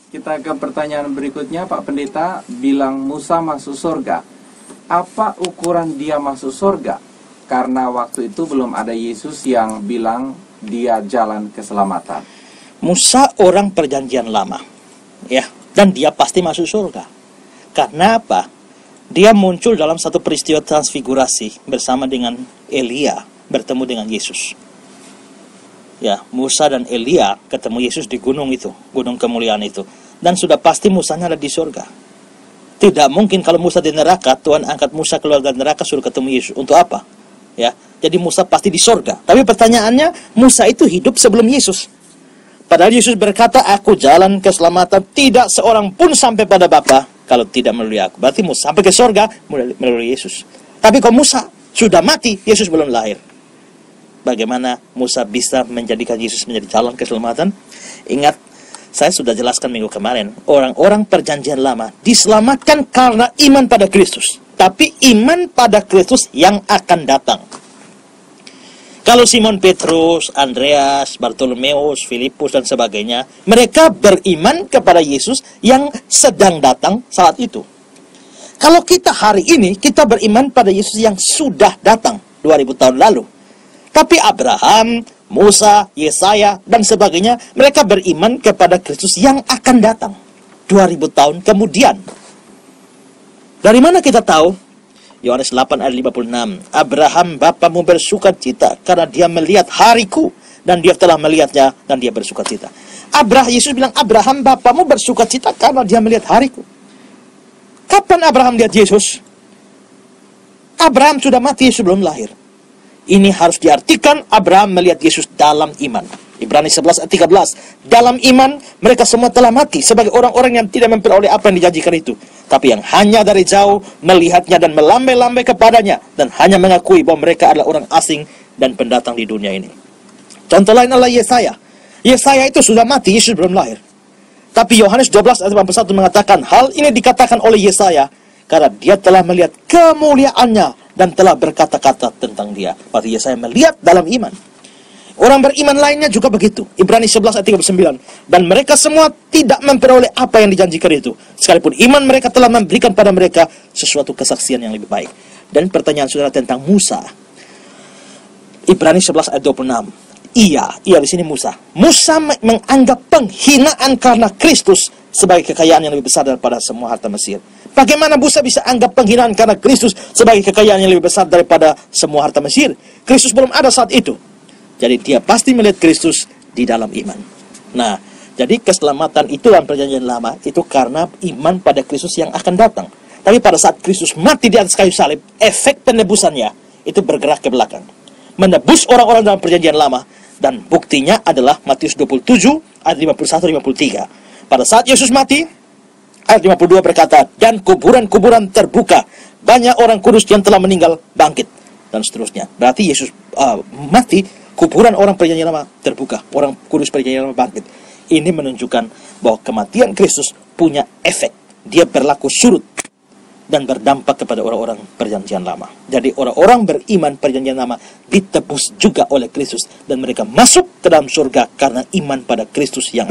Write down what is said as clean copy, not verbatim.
Kita ke pertanyaan berikutnya, Pak Pendeta. Bilang Musa masuk surga. Apa ukuran dia masuk surga? Karena waktu itu belum ada Yesus yang bilang dia jalan keselamatan. Musa orang perjanjian lama, ya, dan dia pasti masuk surga. Karena apa? Dia muncul dalam satu peristiwa transfigurasi bersama dengan Elia bertemu dengan Yesus. Ya, Musa dan Elia ketemu Yesus di gunung itu, gunung kemuliaan itu. Dan sudah pasti Musanya ada di surga. Tidak mungkin kalau Musa di neraka, Tuhan angkat Musa keluar dari neraka suruh ketemu Yesus. Untuk apa? Ya, jadi Musa pasti di surga. Tapi pertanyaannya, Musa itu hidup sebelum Yesus. Padahal Yesus berkata, aku jalan keselamatan, tidak seorang pun sampai pada Bapa kalau tidak melalui aku. Berarti Musa sampai ke surga melalui Yesus. Tapi kalau Musa sudah mati, Yesus belum lahir. Bagaimana Musa bisa menjadikan Yesus menjadi jalan keselamatan? Ingat, saya sudah jelaskan minggu kemarin, orang-orang perjanjian lama diselamatkan karena iman pada Kristus. Tapi iman pada Kristus yang akan datang. Kalau Simon Petrus, Andreas, Bartolomeus, Filipus dan sebagainya, mereka beriman kepada Yesus yang sedang datang saat itu. Kalau kita hari ini, kita beriman pada Yesus yang sudah datang 2000 tahun lalu. Tapi Abraham, Musa, Yesaya, dan sebagainya, mereka beriman kepada Kristus yang akan datang 2000 tahun kemudian. Dari mana kita tahu? Yohanes 8 ayat 56. Abraham bapamu bersukacita karena dia melihat hariku, dan dia telah melihatnya dan dia bersukacita. Yesus bilang, Abraham bapamu bersukacita karena dia melihat hariku. Kapan Abraham lihat Yesus? Abraham sudah mati, Yesus belum lahir. Ini harus diartikan Abraham melihat Yesus dalam iman. Ibrani 11 ayat 13. Dalam iman mereka semua telah mati sebagai orang-orang yang tidak memperoleh apa yang dijanjikan itu, tapi yang hanya dari jauh melihatnya dan melambai-lambai kepadanya, dan hanya mengakui bahwa mereka adalah orang asing dan pendatang di dunia ini. Contoh lain adalah Yesaya. Yesaya itu sudah mati, Yesus belum lahir. Tapi Yohanes 12 ayat 81 mengatakan, hal ini dikatakan oleh Yesaya karena dia telah melihat kemuliaannya dan telah berkata-kata tentang dia. Berarti Yesaya melihat dalam iman. Orang beriman lainnya juga begitu. Ibrani 11 ayat 39. Dan mereka semua tidak memperoleh apa yang dijanjikan itu, sekalipun iman mereka telah memberikan pada mereka sesuatu kesaksian yang lebih baik. Dan pertanyaan saudara tentang Musa. Ibrani 11 ayat 26. Iya di sini Musa. Musa menganggap penghinaan karena Kristus sebagai kekayaan yang lebih besar daripada semua harta Mesir. Bagaimana Musa bisa anggap penghinaan karena Kristus sebagai kekayaan yang lebih besar daripada semua harta Mesir? Kristus belum ada saat itu. Jadi dia pasti melihat Kristus di dalam iman. Nah, jadi keselamatan itu dalam perjanjian lama itu karena iman pada Kristus yang akan datang. Tapi pada saat Kristus mati di atas kayu salib, efek penebusannya itu bergerak ke belakang. Menebus orang-orang dalam perjanjian lama. Dan buktinya adalah Matius 27 ayat 51-53. Pada saat Yesus mati, ayat 52 berkata, dan kuburan-kuburan terbuka, banyak orang kudus yang telah meninggal bangkit, dan seterusnya. Berarti Yesus mati, kuburan orang perjanjian lama terbuka, orang kudus perjanjian lama bangkit. Ini menunjukkan bahwa kematian Kristus punya efek. Dia berlaku surut dan berdampak kepada orang-orang perjanjian lama. Jadi orang-orang beriman perjanjian lama ditebus juga oleh Kristus, dan mereka masuk ke dalam surga karena iman pada Kristus yang